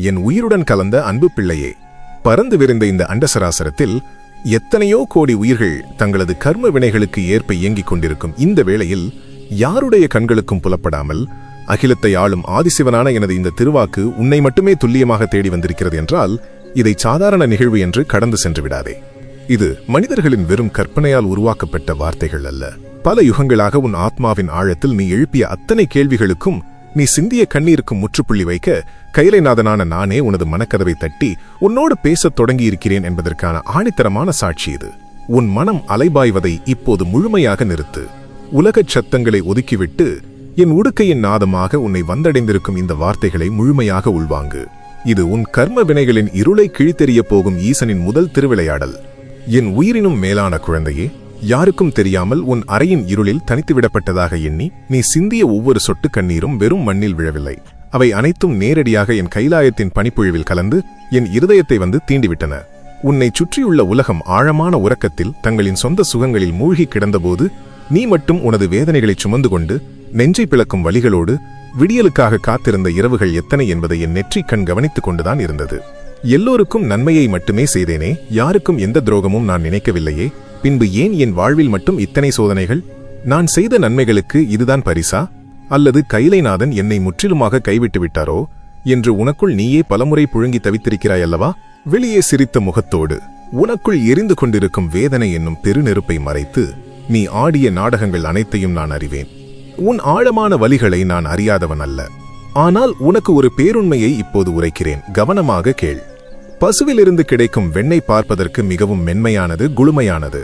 என் உயிருடன் கலந்த அன்பு பிள்ளையே, பறந்து விரிந்த இந்த அண்டசராசரத்தில் எத்தனையோ கோடி உயிர்கள் தங்களது கர்ம வினைகளுக்கு ஏற்ப இயங்கிக் கொண்டிருக்கும் இந்த வேளையில் யாருடைய கண்களுக்கும் புலப்படாமல் அகிலத்தை ஆளும் ஆதிசிவனான எனது இந்த திருவாக்கு உன்னை மட்டுமே துல்லியமாக தேடி வந்திருக்கிறது என்றால் இதை சாதாரண நிகழ்வு என்று கடந்து சென்று விடாதே. இது மனிதர்களின் வெறும் கற்பனையால் உருவாக்கப்பட்ட வார்த்தைகள் அல்ல. பல யுகங்களாக உன் ஆத்மாவின் ஆழத்தில் நீ எழுப்பிய அத்தனை கேள்விகளுக்கும் நீ சிந்திய கண்ணீருக்கும் முற்றுப்புள்ளி வைக்க கைலைநாதனான நானே உனது மனக்கதவை தட்டி உன்னோடு பேசத் தொடங்கியிருக்கிறேன் என்பதற்கான ஆணித்தரமான சாட்சி இது. உன் மனம் அலைபாய்வதை இப்போது முழுமையாக நிறுத்து. உலகச் சத்தங்களை ஒதுக்கிவிட்டு என் உடுக்கையின் நாதமாக உன்னை வந்தடைந்திருக்கும் இந்த வார்த்தைகளை முழுமையாக உள்வாங்கு. இது உன் கர்ம வினைகளின் இருளை கிழித்தெறிய போகும் ஈசனின் முதல் திருவிளையாடல். என் உயிரினும் மேலான குழந்தையே, யாருக்கும் தெரியாமல் உன் அறையின் இருளில் தனித்துவிடப்பட்டதாக எண்ணி நீ சிந்திய ஒவ்வொரு சொட்டு கண்ணீரும் வெறும் மண்ணில் விழவில்லை. அவை அனைத்தும் நேரடியாக என் கைலாயத்தின் பனிப்பொழிவில் கலந்து என் இருதயத்தை வந்து தீண்டிவிட்டன. உன்னை சுற்றியுள்ள உலகம் ஆழமான உறக்கத்தில் தங்களின் சொந்த சுகங்களில் மூழ்கி கிடந்தபோது நீ மட்டும் உனது வேதனைகளை சுமந்து கொண்டு நெஞ்சை பிளக்கும் வலிகளோடு விடியலுக்காக காத்திருந்த இரவுகள் எத்தனை என்பதை என் நெற்றிக் கண் கவனித்துக் கொண்டுதான் இருந்தது. எல்லோருக்கும் நன்மையை மட்டுமே செய்தேனே, யாருக்கும் எந்த துரோகமும் நான் நினைக்கவில்லையே. பின்பு ஏன் என் வாழ்வில் மட்டும் இத்தனை சோதனைகள்? நான் செய்த நன்மைகளுக்கு இதுதான் பரிசா? அல்லது கைலைநாதன் என்னை முற்றிலுமாக கைவிட்டு விட்டாரோ என்று உனக்குள் நீயே பலமுறை புழுங்கி தவித்திருக்கிறாய் அல்லவா? வெளியே சிரித்த முகத்தோடு உனக்குள் எரிந்து கொண்டிருக்கும் வேதனை என்னும் பெருநெருப்பை மறைத்து நீ ஆடிய நாடகங்கள் அனைத்தையும் நான் அறிவேன். உன் ஆழமான வலிகளை நான் அறியாதவன் அல்ல. ஆனால் உனக்கு ஒரு பேருண்மையை இப்போது உரைக்கிறேன், கவனமாக கேள். பசுவிலிருந்து கிடைக்கும் வெண்ணெய் பார்ப்பதற்கு மிகவும் மென்மையானது, குளுமையானது.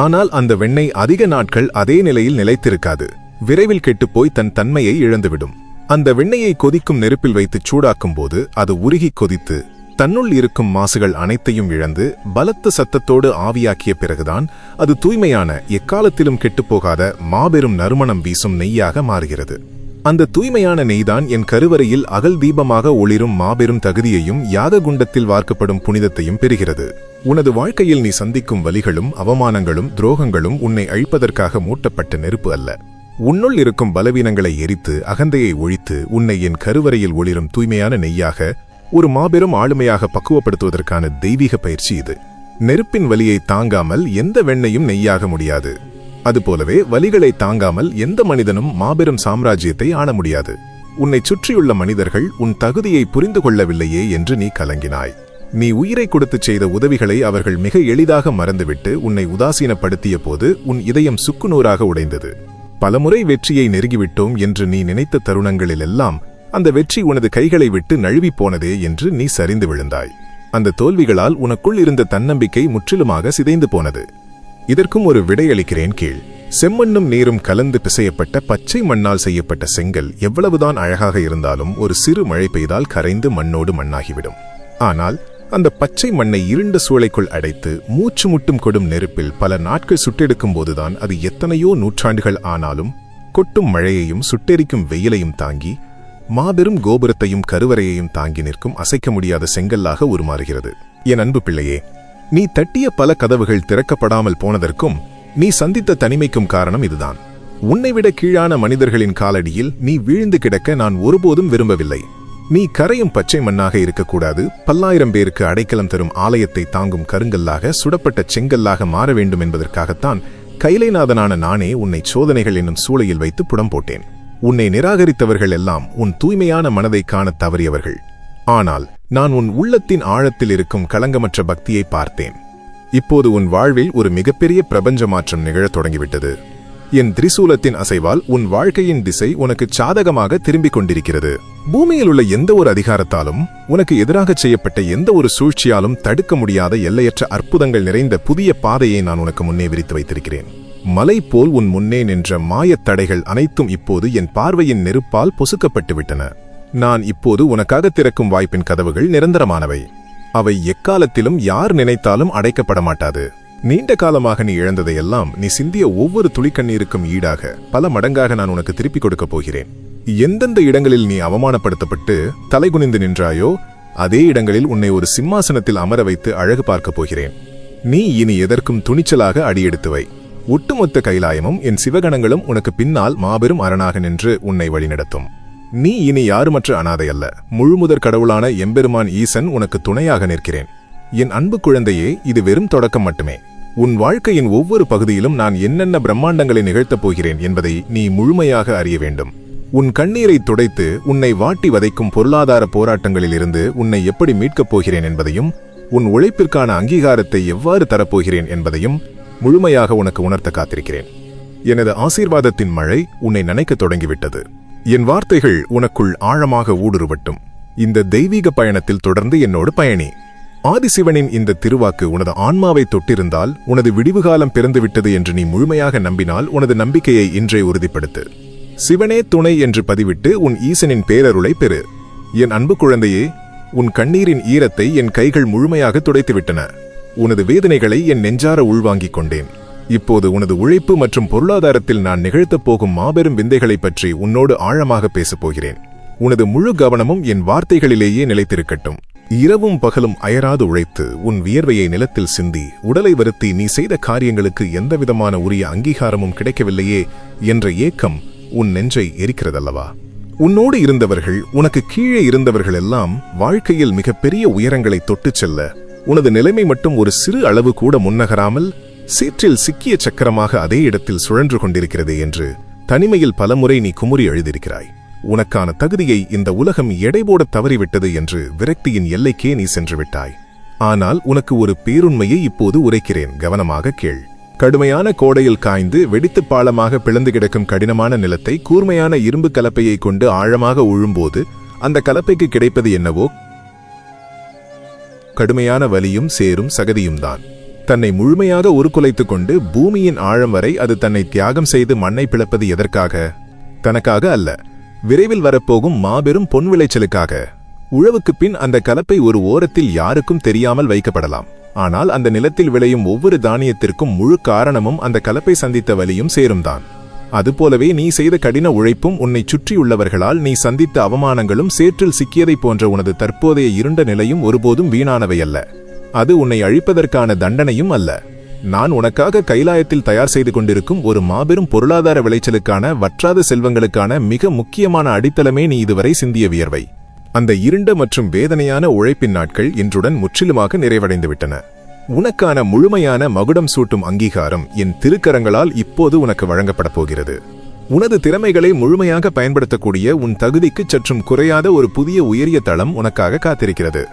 ஆனால் அந்த வெண்ணெய் அதிக நாட்கள் அதே நிலையில் நிலைத்திருக்காது. விரைவில் கெட்டுப்போய் தன் தன்மையை இழந்துவிடும். அந்த வெண்ணெயை கொதிக்கும் நெருப்பில் வைத்து சூடாக்கும் போது அது உருகி கொதித்து தன்னுள் இருக்கும் மாசுகள் அனைத்தையும் இழந்து பலத்த சத்தத்தோடு ஆவியாக்கிய பிறகுதான் அது தூய்மையான, எக்காலத்திலும் கெட்டுப்போகாத மாபெரும் நறுமணம் வீசும் நெய்யாக மாறுகிறது. அந்த தூய்மையான நெய்தான் என் கருவறையில் அகல் தீபமாக ஒளிரும் மாபெரும் தகுதியையும் யாக குண்டத்தில் வார்க்கப்படும் புனிதத்தையும் பெறுகிறது. உனது வாழ்க்கையில் நீ சந்திக்கும் வலிகளும் அவமானங்களும் துரோகங்களும் உன்னை அழிப்பதற்காக மூட்டப்பட்ட நெருப்பு அல்ல. உன்னுள் இருக்கும் பலவீனங்களை எரித்து அகந்தையை ஒழித்து உன்னை என் கருவறையில் ஒளிரும் தூய்மையான நெய்யாக, ஒரு மாபெரும் ஆளுமையாக பக்குவப்படுத்துவதற்கான தெய்வீக பயிற்சி இது. நெருப்பின் வலியை தாங்காமல் எந்த வெண்ணையும் நெய்யாக முடியாது. அதுபோலவே வலிகளை தாங்காமல் எந்த மனிதனும் மாபெரும் சாம்ராஜ்யத்தை ஆள முடியாது. உன்னை சுற்றியுள்ள மனிதர்கள் உன் தகுதியை புரிந்து கொள்ளவில்லையே என்று நீ கலங்கினாய். நீ உயிரை கொடுத்து செய்த உதவிகளை அவர்கள் மிக எளிதாக மறந்துவிட்டு உன்னை உதாசீனப்படுத்திய போது உன் இதயம் சுக்குநூறாக உடைந்தது. பலமுறை வெற்றியை நெருங்கிவிட்டோம் என்று நீ நினைத்த தருணங்களிலெல்லாம் அந்த வெற்றி உனது கைகளை விட்டு நழுவி போனதே என்று நீ சரிந்து விழுந்தாய். அந்த தோல்விகளால் உனக்குள் இருந்த தன்னம்பிக்கை முற்றிலுமாக சிதைந்து போனது. இதற்கும் ஒரு விடையளிக்கிறேன் கேள். செம்மண்ணும் நீரும் கலந்து பிசையப்பட்ட பச்சை மண்ணால் செய்யப்பட்ட செங்கல் எவ்வளவுதான் அழகாக இருந்தாலும் ஒரு சிறு மழை பெய்தால் கரைந்து மண்ணோடு மண்ணாகிவிடும். ஆனால் அந்த பச்சை மண்ணை இருண்ட சூளைக்குள் அடைத்து மூச்சு முட்டும் கொடும் நெருப்பில் பல நாட்கள் சுட்டெடுக்கும் போதுதான் அது எத்தனையோ நூற்றாண்டுகள் ஆனாலும் கொட்டும் மழையையும் சுட்டெரிக்கும் வெயிலையும் தாங்கி மாபெரும் கோபுரத்தையும் கருவறையையும் தாங்கி நிற்கும் அசைக்க முடியாத செங்கல்லாக உருமாறுகிறது. என் அன்பு பிள்ளையே, நீ தட்டிய பல கதவுகள் திறக்கப்படாமல் போனதற்கும் நீ சந்தித்த தனிமைக்கும் காரணம் இதுதான். உன்னை விட கீழான மனிதர்களின் காலடியில் நீ வீழ்ந்து கிடக்க நான் ஒருபோதும் விரும்பவில்லை. நீ கரையும் பச்சை மண்ணாக இருக்கக்கூடாது. பல்லாயிரம் பேருக்கு அடைக்கலம் தரும் ஆலயத்தை தாங்கும் கருங்கல்லாக, சுடப்பட்ட செங்கல்லாக மாற வேண்டும் என்பதற்காகத்தான் கைலைநாதனான நானே உன்னை சோதனைகள் என்னும் சூளையில் வைத்து புடம் போட்டேன். உன்னை நிராகரித்தவர்கள் எல்லாம் உன் தூய்மையான மனதை காண தவறியவர்கள். ஆனால் நான் உன் உள்ளத்தின் ஆழத்தில் இருக்கும் களங்கமற்ற பக்தியை பார்த்தேன். இப்போது உன் வாழ்வில் ஒரு மிகப்பெரிய பிரபஞ்ச மாற்றம் நிகழத் தொடங்கிவிட்டது. என் திரிசூலத்தின் அசைவால் உன் வாழ்க்கையின் திசை உனக்கு சாதகமாக திரும்பிக் கொண்டிருக்கிறது. பூமியில் உள்ள எந்த ஒரு அதிகாரத்தாலும் உனக்கு எதிராக செய்யப்பட்ட எந்த ஒரு சூழ்ச்சியாலும் தடுக்க முடியாத எல்லையற்ற அற்புதங்கள் நிறைந்த புதிய பாதையை நான் உனக்கு முன்னே விரித்து வைத்திருக்கிறேன். மலை போல் உன் முன்னே நின்ற மாயத் தடைகள் அனைத்தும் இப்போது என் பார்வையின் நெருப்பால் பொசுக்கப்பட்டு விட்டன. நான் இப்போது உனக்காக திறக்கும் வாய்ப்பின் கதவுகள் நிரந்தரமானவை. அவை எக்காலத்திலும் யார் நினைத்தாலும் அடைக்கப்பட மாட்டாது. நீண்ட காலமாக நீ இழந்ததையெல்லாம் நீ சிந்திய ஒவ்வொரு துளிக்கண்ணீருக்கும் ஈடாக பல மடங்காக நான் உனக்கு திருப்பிக் கொடுக்கப் போகிறேன். எந்தெந்த இடங்களில் நீ அவமானப்படுத்தப்பட்டு தலைகுனிந்து நின்றாயோ அதே இடங்களில் உன்னை ஒரு சிம்மாசனத்தில் அமர வைத்து அழகு பார்க்கப் போகிறேன். நீ இனி எதற்கும் துணிச்சலாக அடியெடுத்து வை. ஒட்டுமொத்த கைலாயமும் என் சிவகணங்களும் உனக்கு பின்னால் மாபெரும் அரணாக நின்று உன்னை வழிநடத்தும். நீ இனி யாருமற்ற அனாதை அல்ல. முழுமுதற் கடவுளான எம்பெருமான் ஈசன் உனக்கு துணையாக நிற்கிறேன். என் அன்பு குழந்தையே, இது வெறும் தொடக்கம் மட்டுமே. உன் வாழ்க்கையின் ஒவ்வொரு பகுதியிலும் நான் என்னென்ன பிரம்மாண்டங்களை நிகழ்த்தப் போகிறேன் என்பதை நீ முழுமையாக அறிய வேண்டும். உன் கண்ணீரை துடைத்து உன்னை வாட்டி வதைக்கும் பொருளாதார போராட்டங்களிலிருந்து உன்னை எப்படி மீட்கப் போகிறேன் என்பதையும், உன் உழைப்பிற்கான அங்கீகாரத்தை எவ்வாறு தரப்போகிறேன் என்பதையும் முழுமையாக உனக்கு உணர்த்த காத்திருக்கிறேன். எனது ஆசீர்வாதத்தின் மழை உன்னை நனைக்கத் தொடங்கிவிட்டது. என் வார்த்தைகள் உனக்குள் ஆழமாக ஊடுருவட்டும். இந்த தெய்வீக பயணத்தில் தொடர்ந்து என்னோடு பயணி. ஆதிசிவனின் இந்த திருவாக்கு உனது ஆன்மாவை தொட்டிருந்தால், உனது விடிவுகாலம் பிறந்துவிட்டது என்று நீ முழுமையாக நம்பினால், உனது நம்பிக்கையை இன்றே உறுதிப்படுத்து. சிவனே துணை என்று பதிவிட்டு உன் ஈசனின் பேரருளை பெறு. என் அன்பு குழந்தையே, உன் கண்ணீரின் ஈரத்தை என் கைகள் முழுமையாக துடைத்துவிட்டன. உனது வேதனைகளை என் நெஞ்சார உள்வாங்கிக் கொண்டேன். இப்போது உனது உழைப்பு மற்றும் பொருளாதாரத்தில் நான் நிகழ்த்தப் போகும் மாபெரும் விந்தைகளைப் பற்றி உன்னோடு ஆழமாக பேசப் போகிறேன். உனது முழு கவனமும் என் வார்த்தைகளிலேயே நிலைத்திருக்கட்டும். இரவும் பகலும் அயராது உழைத்து உன் வியர்வையை நிலத்தில் சிந்தி உடலை வருத்தி நீ செய்த காரியங்களுக்கு எந்தவிதமான உரிய அங்கீகாரமும் கிடைக்கவில்லையே என்ற ஏக்கம் உன் நெஞ்சை எரிக்கிறதல்லவா? உன்னோடு இருந்தவர்கள், உனக்கு கீழே இருந்தவர்கள் எல்லாம் வாழ்க்கையில் மிகப்பெரிய உயரங்களை தொட்டுச் செல்ல, உனது நிலைமை மட்டும் ஒரு சிறு அளவு கூட முன்னகராமல் சேற்றில் சிக்கிய சக்கரமாக அதே இடத்தில் சுழன்று கொண்டிருக்கிறதே என்று தனிமையில் பலமுறை நீ குமுறி எழுதியிருக்கிறாய். உனக்கான தகுதியை இந்த உலகம் எடைபோட தவறிவிட்டது என்று விரக்தியின் எல்லைக்கே நீ சென்று விட்டாய். ஆனால் உனக்கு ஒரு பேருண்மையை இப்போது உரைக்கிறேன், கவனமாக கேள். கடுமையான கோடையில் காய்ந்து வெடித்து பாலமாக பிளந்து கிடக்கும் கடினமான நிலத்தை கூர்மையான இரும்பு கலப்பையை கொண்டு ஆழமாக உழும்போது அந்த கலப்பைக்கு கிடைப்பது என்னவோ கடுமையான வலியும் சேரும் சகதியும் தான். தன்னை முழுமையாக உருக்குலைத்துக் கொண்டு பூமியின் ஆழம் வரை அது தன்னை தியாகம் செய்து மண்ணை பிளப்பது எதற்காக? தனக்காக அல்ல, விரைவில் வரப்போகும் மாபெரும் பொன் விளைச்சலுக்காக. உழவுக்கு பின் அந்த கலப்பை ஒரு ஓரத்தில் யாருக்கும் தெரியாமல் வைக்கப்படலாம். ஆனால் அந்த நிலத்தில் விளையும் ஒவ்வொரு தானியத்திற்கும் முழு காரணமும் அந்த கலப்பை சந்தித்த வலியும் சேரும்தான். அதுபோலவே நீ செய்த கடின உழைப்பும் உன்னை சுற்றியுள்ளவர்களால் நீ சந்தித்த அவமானங்களும் சேற்றில் சிக்கியதைப் போன்ற உனது தற்போதைய இருண்ட நிலையும் ஒருபோதும் வீணானவை அல்ல. அது உன்னை அழிப்பதற்கான தண்டனையும் அல்ல. நான் உனக்காக கைலாயத்தில் தயார் செய்து கொண்டிருக்கும் ஒரு மாபெரும் பொருளாதார விளைச்சலுக்கான, வற்றாத செல்வங்களுக்கான மிக முக்கியமான அடித்தளமே நீ இதுவரை சிந்திய வியர்வை. அந்த இருண்ட மற்றும் வேதனையான உழைப்பின் நாட்கள் இன்றுடன் முற்றிலுமாக நிறைவடைந்துவிட்டன. உனக்கான முழுமையான மகுடம் சூட்டும் அங்கீகாரம் என் திருக்கரங்களால் இப்போது உனக்கு வழங்கப்படப் போகிறது. உனது திறமைகளை முழுமையாக பயன்படுத்தக்கூடிய உன் தகுதிக்கு சற்றும் குறையாத ஒரு புதிய உயரிய தளம் உனக்காக காத்திருக்கிறது.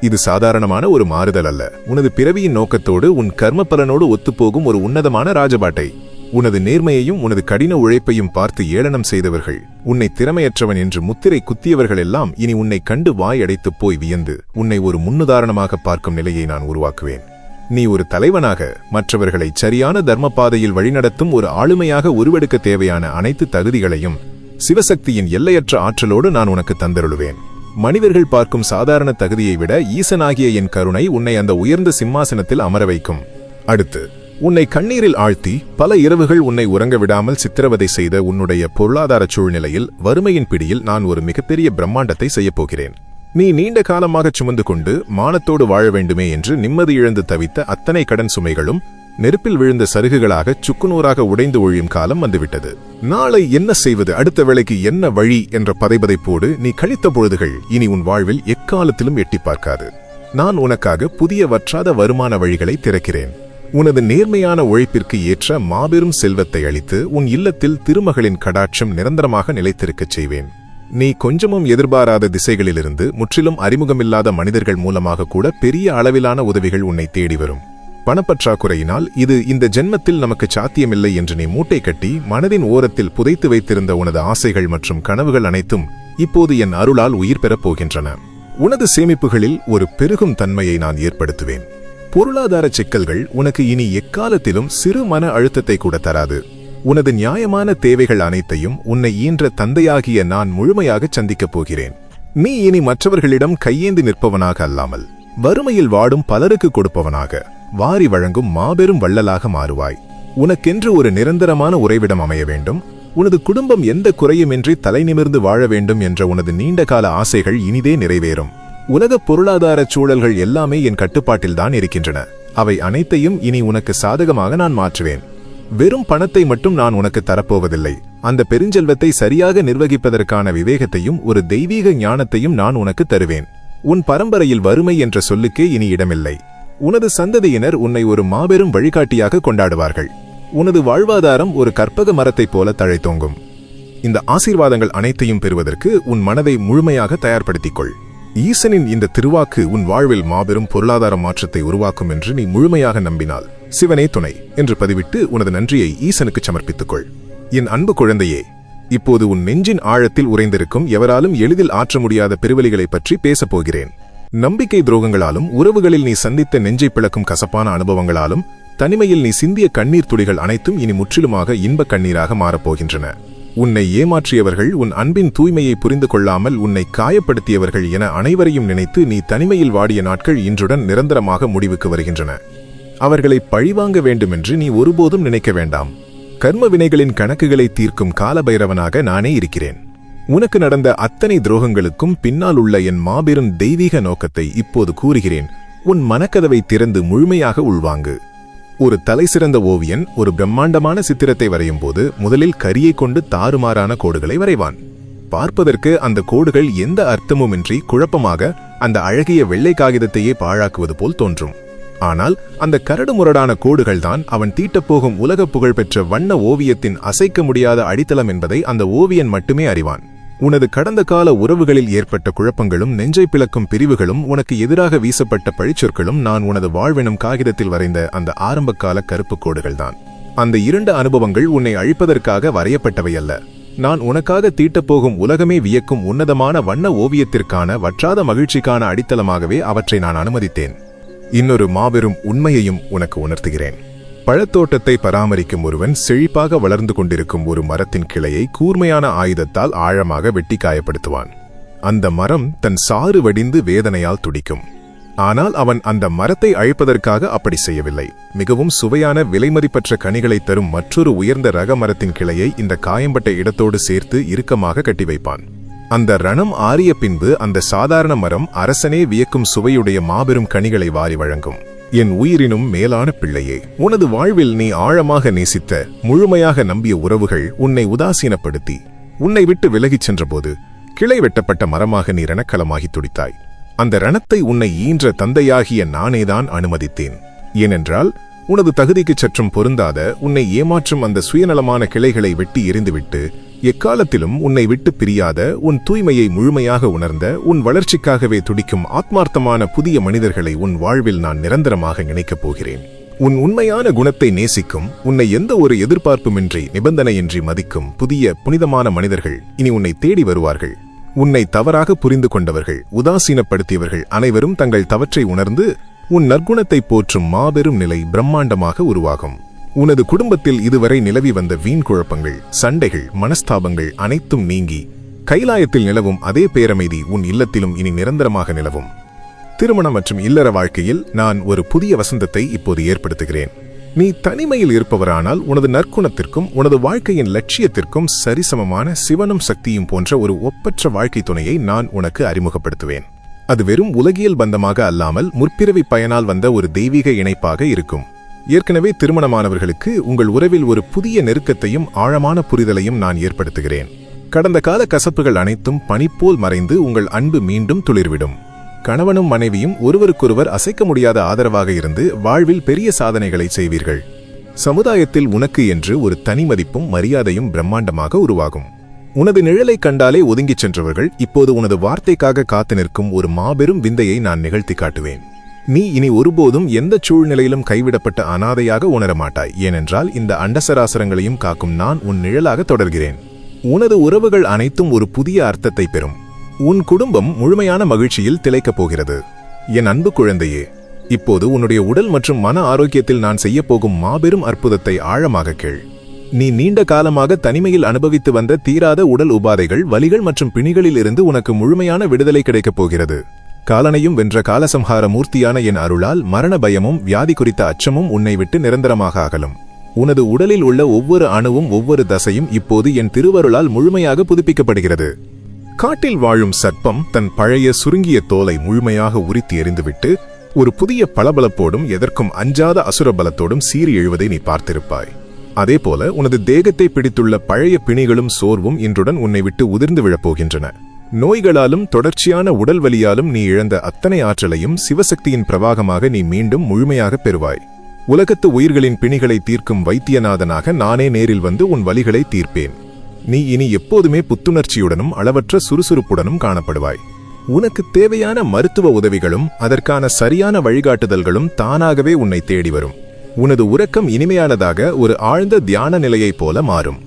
இது சாதாரணமான ஒரு மாறுதல் அல்ல. உனது பிறவியின் நோக்கத்தோடு, உன் கர்ம பலனோடு ஒத்துப்போகும் ஒரு உன்னதமான ராஜபாட்டை. உனது நேர்மையையும் உனது கடின உழைப்பையும் பார்த்து ஏளனம் செய்தவர்கள், உன்னை திறமையற்றவன் என்று முத்திரை குத்தியவர்கள் எல்லாம் இனி உன்னை கண்டு வாய் அடைத்துப் போய் வியந்து உன்னை ஒரு முன்னுதாரணமாக பார்க்கும் நிலையை நான் உருவாக்குவேன். நீ ஒரு தலைவனாக மற்றவர்களை சரியான தர்ம பாதையில் வழிநடத்தும் ஒரு ஆளுமையாக உருவெடுக்க தேவையான அனைத்து தகுதிகளையும் சிவசக்தியின் எல்லையற்ற ஆற்றலோடு நான் உனக்கு தந்தருளுவேன். மனிதர்கள் பார்க்கும் சாதாரண தகுதியை விட ஈசனாகிய என் கருணை உன்னை அந்த உயர்ந்த சிம்மாசனத்தில் அமர வைக்கும். அடுத்து, உன்னை கண்ணீரில் ஆழ்த்தி பல இரவுகள் உன்னை உறங்க விடாமல் சித்திரவதை செய்த உன்னுடைய பொருளாதார சூழ்நிலையில், வறுமையின் பிடியில் நான் ஒரு மிகப்பெரிய பிரம்மாண்டத்தை செய்யப்போகிறேன். நீ நீண்ட காலமாக சுமந்து கொண்டு மானத்தோடு வாழ வேண்டுமே என்று நிம்மதி இழந்து தவித்த அத்தனை கடன் சுமைகளும் நெருப்பில் விழுந்த சருகுகளாக சுக்குநூறாக உடைந்து ஒழியும் காலம் வந்துவிட்டது. நாளை என்ன செய்வது, அடுத்த வேளைக்கு என்ன வழி என்ற பதைபதைப்போடு நீ கழித்த பொழுதுகள் இனி உன் வாழ்வில் எக்காலத்திலும் எட்டி பார்க்காது. நான் உனக்காக புதிய வற்றாத வருமான வழிகளை திறக்கிறேன். உனது நேர்மையான உழைப்பிற்கு ஏற்ற மாபெரும் செல்வத்தை அளித்து உன் இல்லத்தில் திருமகளின் கடாட்சம் நிரந்தரமாக நிலைத்திருக்கச் செய்வேன். நீ கொஞ்சமும் எதிர்பாராத திசைகளிலிருந்து, முற்றிலும் அறிமுகமில்லாத மனிதர்கள் மூலமாக கூட பெரிய அளவிலான உதவிகள் உன்னை தேடி வரும். பணப்பற்றாக்குறையினால் இது இந்த ஜென்மத்தில் நமக்கு சாத்தியமில்லை என்று நீ மூட்டை கட்டி மனதின் ஓரத்தில் புதைத்து வைத்திருந்த உனது ஆசைகள் மற்றும் கனவுகள் அனைத்தும் இப்போது என் அருளால் உயிர் பெறப் போகின்றன. உனது சேமிப்புகளில் ஒரு பெருகும் தன்மையை நான் ஏற்படுத்துவேன். பொருளாதார சிக்கல்கள் உனக்கு இனி எக்காலத்திலும் சிறு மன அழுத்தத்தை கூட தராது. உனது நியாயமான தேவைகள் அனைத்தையும் உன்னை ஈன்ற தந்தையாகிய நான் முழுமையாக சந்திக்கப் போகிறேன். நீ இனி மற்றவர்களிடம் கையேந்தி நிற்பவனாக அல்லாமல், வறுமையில் வாடும் பலருக்கு கொடுப்பவனாக, வாரி வழங்கும் மாபெரும் வள்ளலாக மாறுவாய். உனக்கென்று ஒரு நிரந்தரமான உறைவிடம் அமைய வேண்டும். உனது குடும்பம் எந்த குறையுமின்றி தலை நிமிர்ந்து வாழ வேண்டும் என்ற உனது நீண்டகால ஆசைகள் இனிதே நிறைவேறும். உலக பொருளாதார சூழல்கள் எல்லாமே என் கட்டுப்பாட்டில்தான் இருக்கின்றன. அவை அனைத்தையும் இனி உனக்கு சாதகமாக நான் மாற்றுவேன். வெறும் பணத்தை மட்டும் நான் உனக்கு தரப்போவதில்லை. அந்த பெருஞ்செல்வத்தை சரியாக நிர்வகிப்பதற்கான விவேகத்தையும் ஒரு தெய்வீக ஞானத்தையும் நான் உனக்கு தருவேன். உன் பரம்பரையில் வறுமை என்ற சொல்லுக்கே இனி இடமில்லை. உனது சந்ததியினர் உன்னை ஒரு மாபெரும் வழிகாட்டியாக கொண்டாடுவார்கள். உனது வாழ்வாதாரம் ஒரு கற்பக மரத்தைப் போல தழைத்தோங்கும். இந்த ஆசீர்வாதங்கள் அனைத்தையும் பெறுவதற்கு உன் மனதை முழுமையாக தயார்படுத்திக்கொள். ஈசனின் இந்த திருவாக்கு உன் வாழ்வில் மாபெரும் பொருளாதார மாற்றத்தை உருவாக்கும் என்று நீ முழுமையாக நம்பினால் சிவனே துணை என்று பதிவிட்டு உனது நன்றியை ஈசனுக்கு சமர்ப்பித்துக்கொள். என் அன்பு குழந்தையே, இப்போது உன் நெஞ்சின் ஆழத்தில் உறைந்திருக்கும் எவராலும் எளிதில் ஆற்ற முடியாத பெருவலிகளைப் பற்றி பேசப் போகிறேன். நம்பிக்கை துரோகங்களாலும் உறவுகளில் நீ சந்தித்த நெஞ்சை பிளக்கும் கசப்பான அனுபவங்களாலும் தனிமையில் நீ சிந்திய கண்ணீர் துளிகள் அனைத்தும் இனி முற்றிலுமாக இன்பக் கண்ணீராக மாறப்போகின்றன. உன்னை ஏமாற்றியவர்கள், உன் அன்பின் தூய்மையை புரிந்து கொள்ளாமல் உன்னை காயப்படுத்தியவர்கள் என அனைவரையும் நினைத்து நீ தனிமையில் வாடிய நாட்கள் இன்றுடன் நிரந்தரமாக முடிவுக்கு வருகின்றன. அவர்களை பழிவாங்க வேண்டுமென்று நீ ஒருபோதும் நினைக்க வேண்டாம். கர்ம வினைகளின் கணக்குகளை தீர்க்கும் காலபைரவனாக நானே இருக்கிறேன். உனக்கு நடந்த அத்தனை துரோகங்களுக்கும் பின்னால் உள்ள என் மாபெரும் தெய்வீக நோக்கத்தை இப்போது கூறுகிறேன். உன் மனக்கதவை திறந்து முழுமையாக உள்வாங்கு. ஒரு தலைசிறந்த ஓவியன் ஒரு பிரம்மாண்டமான சித்திரத்தை வரையும் போது முதலில் கரியை கொண்டு தாறுமாறான கோடுகளை வரைவான். பார்ப்பதற்கு அந்த கோடுகள் எந்த அர்த்தமுமின்றி குழப்பமாக அந்த அழகிய வெள்ளை காகிதத்தையே பாழாக்குவது போல் தோன்றும். ஆனால் அந்த கரடுமுரடான கோடுகள்தான் அவன் தீட்டப்போகும் உலக புகழ்பெற்ற வண்ண ஓவியத்தின் அசைக்க முடியாத அடித்தளம் என்பதை அந்த ஓவியன் மட்டுமே அறிவான். உனது கடந்த கால உறவுகளில் ஏற்பட்ட குழப்பங்களும் நெஞ்சை பிளக்கும் பிரிவுகளும் உனக்கு எதிராக வீசப்பட்ட பழிச்சொற்களும் நான் உனது வாழ்வெனும் காகிதத்தில் வரைந்த அந்த ஆரம்பகால கருப்பு கோடுகள்தான். அந்த 2 அனுபவங்கள் உன்னை அழிப்பதற்காக வரையப்பட்டவையல்ல. நான் உனக்காக தீட்டப்போகும் உலகமே வியக்கும் உன்னதமான வண்ண ஓவியத்திற்கான வற்றாத மகிழ்ச்சிக்கான அடித்தளமாகவே அவற்றை நான் அனுமதித்தேன். இன்னொரு மாபெரும் உண்மையையும் உனக்கு உணர்த்துகிறேன். பழத்தோட்டத்தை பராமரிக்கும் ஒருவன் செழிப்பாக வளர்ந்து கொண்டிருக்கும் ஒரு மரத்தின் கிளையை கூர்மையான ஆயுதத்தால் ஆழமாக வெட்டி காயப்படுத்துவான். அந்த மரம் தன் சாறு வடிந்து வேதனையால் துடிக்கும். ஆனால் அவன் அந்த மரத்தை அழிப்பதற்காக அப்படி செய்யவில்லை. மிகவும் சுவையான விலைமதிப்பற்ற கனிகளை தரும் மற்றொரு உயர்ந்த ரக மரத்தின் கிளையை இந்த காயம்பட்ட இடத்தோடு சேர்த்து இறுக்கமாக கட்டி வைப்பான். அந்த ரணம் ஆறிய பின்பு அந்த சாதாரண மரம் அரசனே வியக்கும் சுவையுடைய மாபெரும் கனிகளை வாரி வழங்கும். என் உயிரினும் மேலான பிள்ளையே, உனது வாழ்வில் நீ ஆழமாக நேசித்த, முழுமையாக நம்பிய உறவுகள் உன்னை உதாசீனப்படுத்தி உன்னை விட்டு விலகிச் சென்றபோது கிளை வெட்டப்பட்ட மரமாக நீ ரணக்கலமாகி துடித்தாய். அந்த ரணத்தை உன்னை ஈன்ற தந்தையாகிய நானேதான் அனுமதித்தேன். ஏனென்றால் உனது தகுதிக்கு சற்றும் பொருந்தாத உன்னை ஏமாற்றும் அந்த சுயநலமான கிளைகளை வெட்டி எறிந்துவிட்டு எக்காலத்திலும் உன்னை விட்டு பிரியாத, உன் தூய்மையை முழுமையாக உணர்ந்த, உன் வளர்ச்சிக்காகவே துடிக்கும் ஆத்மார்த்தமான புதிய மனிதர்களை உன் வாழ்வில் நான் நிரந்தரமாக இணைக்கப் போகிறேன். உன் உண்மையான குணத்தை நேசிக்கும், உன்னை எந்த ஒரு எதிர்பார்ப்புமின்றி நிபந்தனையின்றி மதிக்கும் புதிய புனிதமான மனிதர்கள் இனி உன்னை தேடி வருவார்கள். உன்னை தவறாக புரிந்து கொண்டவர்கள், உதாசீனப்படுத்தியவர்கள் அனைவரும் தங்கள் தவற்றை உணர்ந்து உன் நற்குணத்தை போற்றும் மாபெரும் நிலை பிரம்மாண்டமாக உருவாகும். உனது குடும்பத்தில் இதுவரை நிலவி வந்த வீண் குழப்பங்கள், சண்டைகள், மனஸ்தாபங்கள் அனைத்தும் நீங்கி கைலாயத்தில் நிலவும் அதே பேரமைதி உன் இல்லத்திலும் இனி நிரந்தரமாக நிலவும். திருமணம் மற்றும் இல்லற வாழ்க்கையில் நான் ஒரு புதிய வசந்தத்தை இப்போது ஏற்படுத்துகிறேன். நீ தனிமையில் இருப்பவரானால் உனது நற்குணத்திற்கும் உனது வாழ்க்கையின் லட்சியத்திற்கும் சரிசமமான சிவனும் சக்தியும் போன்ற ஒரு ஒப்பற்ற வாழ்க்கை துணையை நான் உனக்கு அறிமுகப்படுத்துவேன். அது வெறும் உலகியல் பந்தமாக அல்லாமல் முற்பிறவி பயனால் வந்த ஒரு தெய்வீக இணைப்பாக இருக்கும். ஏற்கனவே திருமணமானவர்களுக்கு உங்கள் உறவில் ஒரு புதிய நெருக்கத்தையும் ஆழமான புரிதலையும் நான் ஏற்படுத்துகிறேன். கடந்த கால கசப்புகள் அனைத்தும் பனிப்போல் மறைந்து உங்கள் அன்பு மீண்டும் துளிர்விடும். கணவனும் மனைவியும் ஒருவருக்கொருவர் அசைக்க முடியாத ஆதரவாக இருந்து வாழ்வில் பெரிய சாதனைகளை செய்வீர்கள். சமுதாயத்தில் உனக்கு என்று ஒரு தனி மதிப்பும் மரியாதையும் பிரம்மாண்டமாக உருவாகும். உனது நிழலை கண்டாலே ஒதுங்கிச் சென்றவர்கள் இப்போது உனது வார்த்தைக்காக காத்து நிற்கும் ஒரு மாபெரும் விந்தையை நான் நிகழ்த்தி காட்டுவேன். நீ இனி ஒருபோதும் எந்த சூழ்நிலையிலும் கைவிடப்பட்ட அனாதையாக உணரமாட்டாய். ஏனென்றால் இந்த அண்டசராசரங்களையும் காக்கும் நான் உன் நிழலாக தொடர்கிறேன். உனது உறவுகள் அனைத்தும் ஒரு புதிய அர்த்தத்தை பெறும். உன் குடும்பம் முழுமையான மகிழ்ச்சியில் திளைக்கப் போகிறது. என் அன்பு குழந்தையே, இப்போது உன்னுடைய உடல் மற்றும் மன ஆரோக்கியத்தில் நான் செய்யப்போகும் மாபெரும் அற்புதத்தை ஆழமாக கேள். நீ நீண்ட காலமாக தனிமையில் அனுபவித்து வந்த தீராத உடல் உபாதைகள், வலிகள் மற்றும் பிணிகளில் இருந்து உனக்கு முழுமையான விடுதலை கிடைக்கப் போகிறது. காலனையும் வென்ற காலசம்ஹார மூர்த்தியான என் அருளால் மரண பயமும் வியாதி குறித்த அச்சமும் உன்னை விட்டு நிரந்தரமாக அகலும். உனது உடலில் உள்ள ஒவ்வொரு அணுவும் ஒவ்வொரு தசையும் இப்போது என் திருவருளால் முழுமையாக புதுப்பிக்கப்படுகிறது. காட்டில் வாழும் சர்ப்பம் தன் பழைய சுருங்கிய தோலை முழுமையாக உரித்து எறிந்துவிட்டு ஒரு புதிய பளபளப்போடும் எதற்கும் அஞ்சாத அசுர பலத்தோடும் சீறி எழுவதை நீ பார்த்திருப்பாய். அதேபோல உனது தேகத்தை பிடித்துள்ள பழைய பிணிகளும் சோர்வும் இன்றுடன் உன்னை விட்டு உதிர்ந்து விழப்போகின்றன. நோய்களாலும் தொடர்ச்சியான உடல் வலியாலும் நீ இழந்த அத்தனை ஆற்றலையும் சிவசக்தியின் பிரவாகமாக நீ மீண்டும் முழுமையாக பெறுவாய். உலகத்து உயிர்களின் பிணிகளை தீர்க்கும் வைத்தியநாதனாக நானே நேரில் வந்து உன் வலிகளை தீர்ப்பேன். நீ இனி எப்போதுமே புத்துணர்ச்சியுடனும் அளவற்ற சுறுசுறுப்புடனும் காணப்படுவாய். உனக்கு தேவையான மருத்துவ உதவிகளும் அதற்கான சரியான வழிகாட்டுதல்களும் தானாகவே உன்னை தேடி வரும். உனது உறக்கம் இனிமையானதாக ஒரு ஆழ்ந்த தியான நிலையைப் போல மாறும்.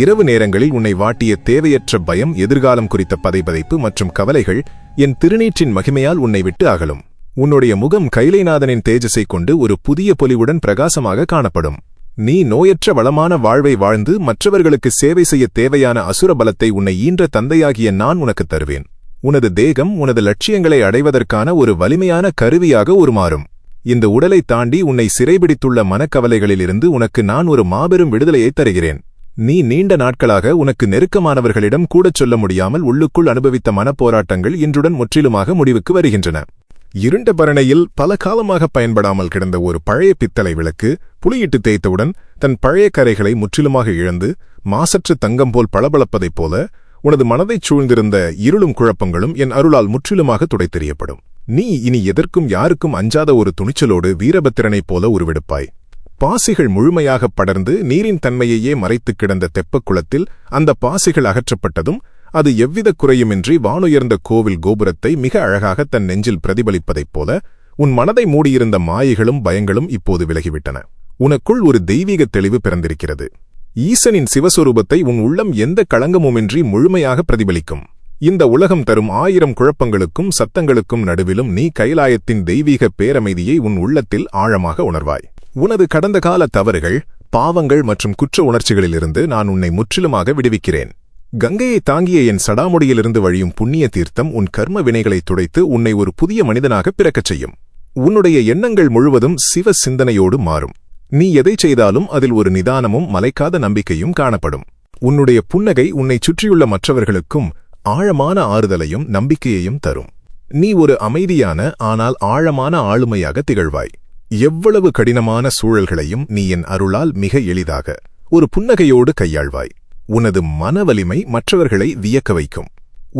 இரவு நேரங்களில் உன்னை வாட்டிய தேவையற்ற பயம், எதிர்காலம் குறித்த பதைபதைப்பு மற்றும் கவலைகள் என் திருநீற்றின் மகிமையால் உன்னை விட்டு அகலும். உன்னுடைய முகம் கைலைநாதனின் தேஜஸை கொண்டு ஒரு புதிய பொலிவுடன் பிரகாசமாக காணப்படும். நீ நோயற்ற வளமான வாழ்வை வாழ்ந்து மற்றவர்களுக்கு சேவை செய்ய தேவையான அசுர பலத்தை உன்னை ஈன்ற தந்தையாகிய நான் உனக்கு தருவேன். உனது தேகம் உனது லட்சியங்களை அடைவதற்கான ஒரு வலிமையான கருவியாக உருமாறும். இந்த உடலை தாண்டி உன்னை சிறைபிடித்துள்ள மனக்கவலைகளிலிருந்து உனக்கு நான் ஒரு மாபெரும் விடுதலையை தருகிறேன். நீ நீண்ட நாட்களாக உனக்கு நெருக்கமானவர்களிடம் கூடச் சொல்ல முடியாமல் உள்ளுக்குள் அனுபவித்த மனப்போராட்டங்கள் இன்றுடன் முற்றிலுமாக முடிவுக்கு வருகின்றன. இருண்ட பரணையில் பல காலமாக பயன்படாமல் கிடந்த ஒரு பழைய பித்தளை விளக்கு புளியிட்டு தேய்த்தவுடன் தன் பழைய கரைகளை முற்றிலுமாக இழந்து மாசற்ற தங்கம் போல் பளபளப்பதைப் போல உனது மனதைச் சூழ்ந்திருந்த இருளும் குழப்பங்களும் என் அருளால் முற்றிலுமாக துடைத்தெறியப்படும். நீ இனி எதற்கும் யாருக்கும் அஞ்சாத ஒரு துணிச்சலோடு வீரபத்திரனைப் போல உருவெடுப்பாய். பாசிகள் முழுமையாக படர்ந்து நீரின் தன்மையையே மறைத்துக் கிடந்த தெப்பக்குளத்தில் அந்த பாசிகள் அகற்றப்பட்டதும் அது எவ்வித குறையுமின்றி வானுயர்ந்த கோவில் கோபுரத்தை மிக அழகாக தன் நெஞ்சில் பிரதிபலிப்பதைப் போல உன் மனதை மூடியிருந்த மாயைகளும் பயங்களும் இப்போது விலகிவிட்டன. உனக்குள் ஒரு தெய்வீக தெளிவு பிறந்திருக்கிறது. ஈசனின் சிவஸ்வரூபத்தை உன் உள்ளம் எந்த களங்கமுமின்றி முழுமையாக பிரதிபலிக்கும். இந்த உலகம் தரும் 1000 குழப்பங்களுக்கும் சத்தங்களுக்கும் நடுவிலும் நீ கைலாயத்தின் தெய்வீக பேரமைதியை உன் உள்ளத்தில் ஆழமாக உணர்வாய். உனது கடந்த கால தவறுகள், பாவங்கள் மற்றும் குற்ற உணர்ச்சிகளிலிருந்து நான் உன்னை முற்றிலுமாக விடுவிக்கிறேன். கங்கையை தாங்கிய என் சடாமுடியிலிருந்து வழியும் புண்ணிய தீர்த்தம் உன் கர்ம வினைகளை துடைத்து உன்னை ஒரு புதிய மனிதனாக பிறக்கச் செய்யும். உன்னுடைய எண்ணங்கள் முழுவதும் சிவ சிந்தனையோடு மாறும். நீ எதை செய்தாலும் அதில் ஒரு நிதானமும் மலைக்காத நம்பிக்கையும் காணப்படும். உன்னுடைய புன்னகை உன்னைச் சுற்றியுள்ள மற்றவர்களுக்கும் ஆழமான ஆறுதலையும் நம்பிக்கையையும் தரும். நீ ஒரு அமைதியான ஆனால் ஆழமான ஆளுமையாக திகழ்வாய். எவ்வளவு கடினமான சூழல்களையும் நீ என் அருளால் மிக எளிதாக ஒரு புன்னகையோடு கையாள்வாய். உனது மன வலிமை மற்றவர்களை வியக்க வைக்கும்.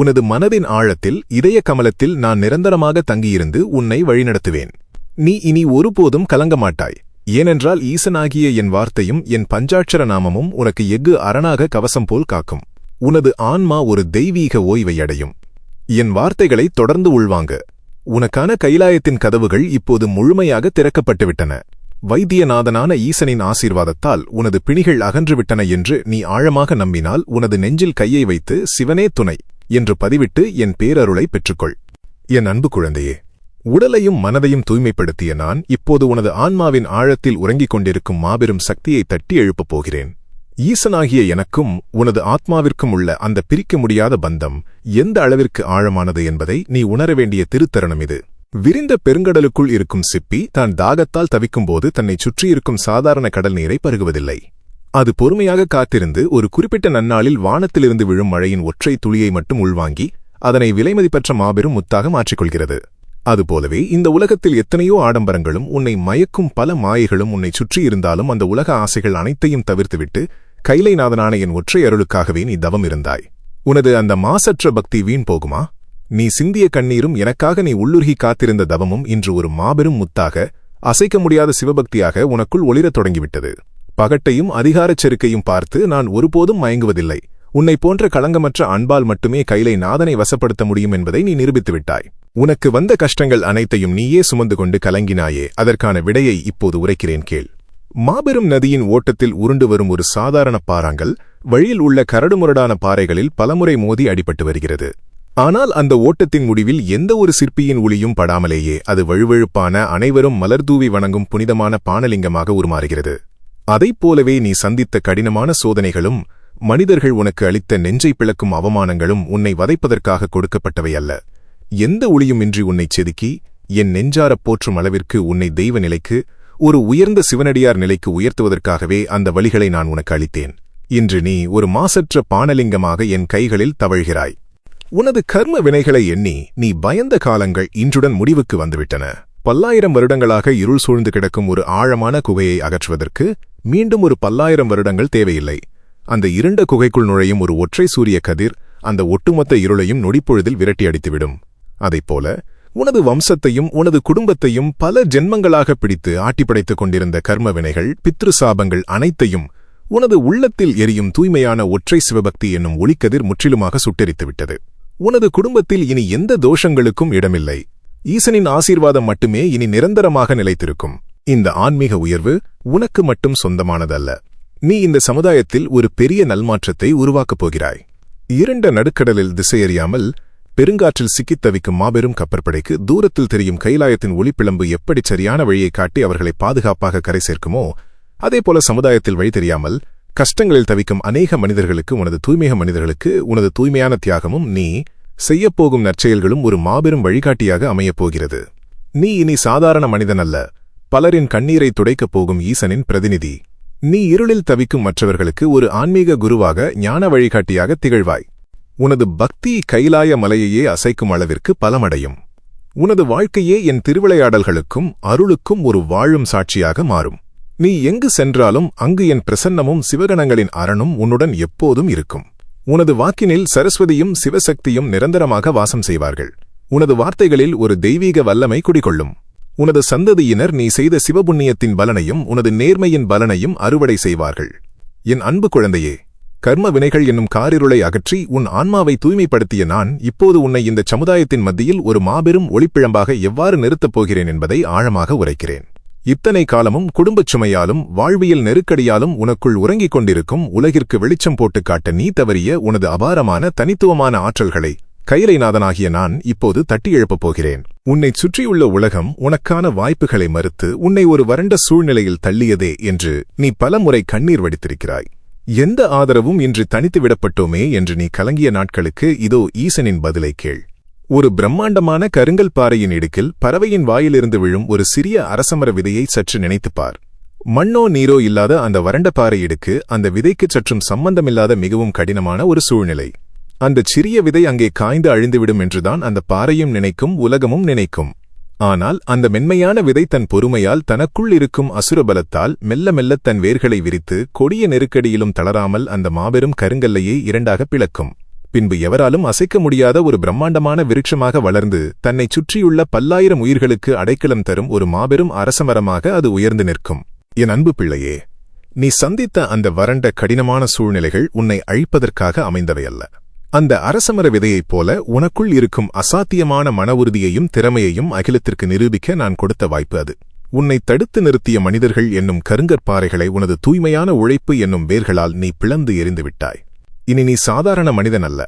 உனது மனதின் ஆழத்தில் இதய கமலத்தில் நான் நிரந்தரமாக தங்கியிருந்து உன்னை வழிநடத்துவேன். நீ இனி ஒருபோதும் கலங்க மாட்டாய். ஏனென்றால் ஈசனாகிய என் வார்த்தையும் என் பஞ்சாட்சர நாமமும் உனக்கு எஃகு அரணாக கவசம் போல் காக்கும். உனது ஆன்மா ஒரு தெய்வீக ஓய்வை அடையும். என் வார்த்தைகளை தொடர்ந்து உள்வாங்க. உனக்கான கைலாயத்தின் கதவுகள் இப்போது முழுமையாக திறக்கப்பட்டுவிட்டன. வைத்தியநாதனான ஈசனின் ஆசீர்வாதத்தால் உனது பிணிகள் அகன்றுவிட்டன என்று நீ ஆழமாக நம்பினால் உனது நெஞ்சில் கையை வைத்து சிவனே துணை என்று பதிவிட்டு என் பேரருளை பெற்றுக்கொள். என் அன்பு குழந்தையே, உடலையும் மனதையும் தூய்மைப்படுத்திய நான் இப்போது உனது ஆன்மாவின் ஆழத்தில் உறங்கிக் கொண்டிருக்கும் மாபெரும் சக்தியை தட்டி எழுப்பப் போகிறேன். ஈசனாகிய எனக்கும் உனது ஆத்மாவிற்கும் உள்ள அந்த பிரிக்க முடியாத பந்தம் எந்த அளவிற்கு ஆழமானது என்பதை நீ உணர வேண்டிய திருத்தருணம் இது. விரிந்த பெருங்கடலுக்குள் இருக்கும் சிப்பி தான் தாகத்தால் தவிக்கும்போது தன்னை சுற்றியிருக்கும் சாதாரண கடல் நீரை பருகுவதில்லை. அது பொறுமையாக காத்திருந்து ஒரு குறிப்பிட்ட நன்னாளில் வானத்திலிருந்து விழும் மழையின் ஒற்றை துளியை மட்டும் உள்வாங்கி அதனை விலைமதிப்பற்ற மாபெரும் முத்தாக மாற்றிக்கொள்கிறது. அதுபோலவே இந்த உலகத்தில் எத்தனையோ ஆடம்பரங்களும் உன்னை மயக்கும் பல மாயைகளும் உன்னை சுற்றியிருந்தாலும் அந்த உலக ஆசைகள் அனைத்தையும் தவிர்த்துவிட்டு கைலைநாதனான என் ஒற்றை அருளுக்காகவே நீ தவம் இருந்தாய். உனது அந்த மாசற்ற பக்தி வீண் போகுமா? நீ சிந்திய கண்ணீரும் எனக்காக நீ உள்ளுருகி காத்திருந்த தவமும் இன்று ஒரு மாபெரும் முத்தாக, அசைக்க முடியாத சிவபக்தியாக உனக்குள் ஒளிரத் தொடங்கிவிட்டது. பகட்டையும் அதிகாரச் செருக்கையும் பார்த்து நான் ஒருபோதும் மயங்குவதில்லை. உன்னை போன்ற களங்கமற்ற அன்பால் மட்டுமே கைலை நாதனை வசப்படுத்த முடியும் என்பதை நீ நிரூபித்துவிட்டாய். உனக்கு வந்த கஷ்டங்கள் அனைத்தையும் நீயே சுமந்து கொண்டு கலங்கினாயே, அதற்கான விடையை இப்போது உரைக்கிறேன் கேள். மாபெரும் நதியின் ஓட்டத்தில் உருண்டு வரும் ஒரு சாதாரண பாறாங்கல் வழியில் உள்ள கரடுமுரடான பாறைகளில் பலமுறை மோதி அடிபட்டு வருகிறது. ஆனால் அந்த ஓட்டத்தின் முடிவில் எந்த ஒரு சிற்பியின் ஒளியும் படாமலேயே அது வழுவழுப்பான, அனைவரும் மலர்தூவி வணங்கும் புனிதமான பானலிங்கமாக உருமாறுகிறது. அதைப் போலவே நீ சந்தித்த கடினமான சோதனைகளும் மனிதர்கள் உனக்கு அளித்த நெஞ்சை பிளக்கும் அவமானங்களும் உன்னை வதைப்பதற்காக கொடுக்கப்பட்டவை அல்ல. எந்த ஒளியுமின்றி உன்னைச் செதுக்கி என் நெஞ்சாரப் போற்றும் அளவிற்கு உன்னை தெய்வ நிலைக்கு, ஒரு உயர்ந்த சிவனடியார் நிலைக்கு உயர்த்துவதற்காகவே அந்த வழிகளை நான் உனக்கு அளித்தேன். இன்று நீ ஒரு மாசற்ற பானலிங்கமாக என் கைகளில் தவழ்கிறாய். உனது கர்ம வினைகளை எண்ணி நீ பயந்த காலங்கள் இன்றுடன் முடிவுக்கு வந்துவிட்டன. 1000 வருடங்களாக இருள் சூழ்ந்து கிடக்கும் ஒரு ஆழமான குகையை அகற்றுவதற்கு மீண்டும் ஒரு 10,000 வருடங்கள் தேவையில்லை. அந்த இருண்ட குகைக்குள் நுழையும் ஒரு ஒற்றை சூரிய கதிர் அந்த ஒட்டுமொத்த இருளையும் நொடிப்பொழுதில் விரட்டி அடித்துவிடும். அதைப்போல உனது வம்சத்தையும் உனது குடும்பத்தையும் பல ஜென்மங்களாக பிடித்து ஆட்டிப்படைத்துக் கொண்டிருந்த கர்ம வினைகள், பித்ரு சாபங்கள் அனைத்தையும் உனது உள்ளத்தில் எரியும் தூய்மையான ஒற்றை சிவபக்தி என்னும் ஒளிக்கதிர் முற்றிலுமாக சுட்டெரித்துவிட்டது. உனது குடும்பத்தில் இனி எந்த தோஷங்களுக்கும் இடமில்லை. ஈசனின் ஆசீர்வாதம் மட்டுமே இனி நிரந்தரமாக நிலைத்திருக்கும். இந்த ஆன்மீக உயர்வு உனக்கு மட்டும் சொந்தமானதல்ல. நீ இந்த சமுதாயத்தில் ஒரு பெரிய நல்மாற்றத்தை உருவாக்கப் போகிறாய். இருண்ட நடுக்கடலில் திசையறியாமல் பெருங்காற்றில் சிக்கித் தவிக்கும் மாபெரும் கப்பற்படைக்கு தூரத்தில் தெரியும் கைலாயத்தின் ஒளிப்பிளம்பு எப்படி சரியான வழியை காட்டி அவர்களை பாதுகாப்பாக கரை சேர்க்குமோ, அதேபோல சமுதாயத்தில் வழி தெரியாமல் கஷ்டங்களில் தவிக்கும் அநேக மனிதர்களுக்கு உனது தூய்மையான தியாகமும் நீ செய்யப்போகும் நற்செயல்களும் ஒரு மாபெரும் வழிகாட்டியாக அமையப் போகிறது. நீ இனி சாதாரண மனிதன் அல்ல, பலரின் கண்ணீரை துடைக்கப் போகும் ஈசனின் பிரதிநிதி. நீ இருளில் தவிக்கும் மற்றவர்களுக்கு ஒரு ஆன்மீக குருவாக, ஞான வழிகாட்டியாக திகழ்வாய். உனது பக்தி கைலாய மலையையே அசைக்கும் அளவிற்கு பலமடையும். உனது வாழ்க்கையே என் திருவிளையாடல்களுக்கும் அருளுக்கும் ஒரு வாழும் சாட்சியாக மாறும். நீ எங்கு சென்றாலும் அங்கு என் பிரசன்னமும் சிவகணங்களின் அரணும் உன்னுடன் எப்போதும் இருக்கும். உனது வாக்கினில் சரஸ்வதியும் சிவசக்தியும் நிரந்தரமாக வாசம் செய்வார்கள். உனது வார்த்தைகளில் ஒரு தெய்வீக வல்லமை குடிகொள்ளும். உனது சந்ததியினர் நீ செய்த சிவபுண்ணியத்தின் பலனையும் உனது நேர்மையின் பலனையும் அறுவடை செய்வார்கள். என் அன்பு குழந்தையே, கர்ம வினைகள் என்னும் காரிருளை அகற்றி உன் ஆன்மாவை தூய்மைப்படுத்திய நான் இப்போது உன்னை இந்த சமுதாயத்தின் மத்தியில் ஒரு மாபெரும் ஒளிப்பிழம்பாக எவ்வாறு நிறுத்தப் போகிறேன் என்பதை ஆழமாக உரைக்கிறேன். இத்தனை காலமும் குடும்பச் சுமையாலும் வாழ்வியல் நெருக்கடியாலும் உனக்குள் உறங்கிக் கொண்டிருக்கும் உலகிற்கு வெளிச்சம் போட்டுக் காட்ட நீ தவறிய உனது அபாரமான தனித்துவமான ஆற்றல்களை கைலைநாதனாகிய நான் இப்போது தட்டி எழுப்பப் போகிறேன். உன்னைச் சுற்றியுள்ள உலகம் உனக்கான வாய்ப்புகளை மறுத்து உன்னை ஒரு வறண்ட சூழ்நிலையில் தள்ளியதே என்று நீ பலமுறை கண்ணீர் வடித்திருக்கிறாய். எந்த ஆதரவும் இன்று தனித்து விடப்பட்டோமே என்று நீ கலங்கிய நாட்களுக்கு இதோ ஈசனின் பதிலை கேள். ஒரு பிரம்மாண்டமான கருங்கல் பாறையின் இடுக்கில் பறவையின் வாயிலிருந்து விழும் ஒரு சிறிய அரசமர விதையை சற்று நினைத்துப்பார். மண்ணோ நீரோ இல்லாத அந்த வறண்ட பாறை இடுக்கு அந்த விதைக்கு சற்றும் சம்பந்தமில்லாத மிகவும் கடினமான ஒரு சூழ்நிலை. அந்த சிறிய விதை அங்கே காய்ந்து அழிந்துவிடும் என்றுதான் அந்த பாறையும் நினைக்கும், உலகமும் நினைக்கும். ஆனால் அந்த மென்மையான விதை தன் பொறுமையால், தனக்குள் இருக்கும் அசுரபலத்தால் மெல்ல மெல்ல தன் வேர்களை விரித்து கொடிய நெருக்கடியிலும் தளராமல் அந்த மாபெரும் கருங்கல்லையே இரண்டாக பிளக்கும். பின்பு எவராலும் அசைக்க முடியாத ஒரு பிரம்மாண்டமான விருட்சமாக வளர்ந்து தன்னைச் சுற்றியுள்ள 10,000 உயிர்களுக்கு அடைக்கலம் தரும் ஒரு மாபெரும் அரசமரமாக அது உயர்ந்து நிற்கும். என் அன்பு பிள்ளையே, நீ சந்தித்த அந்த வறண்ட கடினமான சூழ்நிலைகள் உன்னை அழிப்பதற்காக அமைந்தவையல்ல. அந்த அரசமர விதையைப் போல உனக்குள் இருக்கும் அசாத்தியமான மன உறுதியையும் திறமையையும் அகிலத்திற்கு நிரூபிக்க நான் கொடுத்த வாய்ப்பு அது. உன்னை தடுத்து நிறுத்திய மனிதர்கள் என்னும் கருங்கற்பாறைகளை உனது தூய்மையான உழைப்பு என்னும் வேர்களால் நீ பிளந்து எறிந்துவிட்டாய். இனி நீ சாதாரண மனிதன் அல்ல,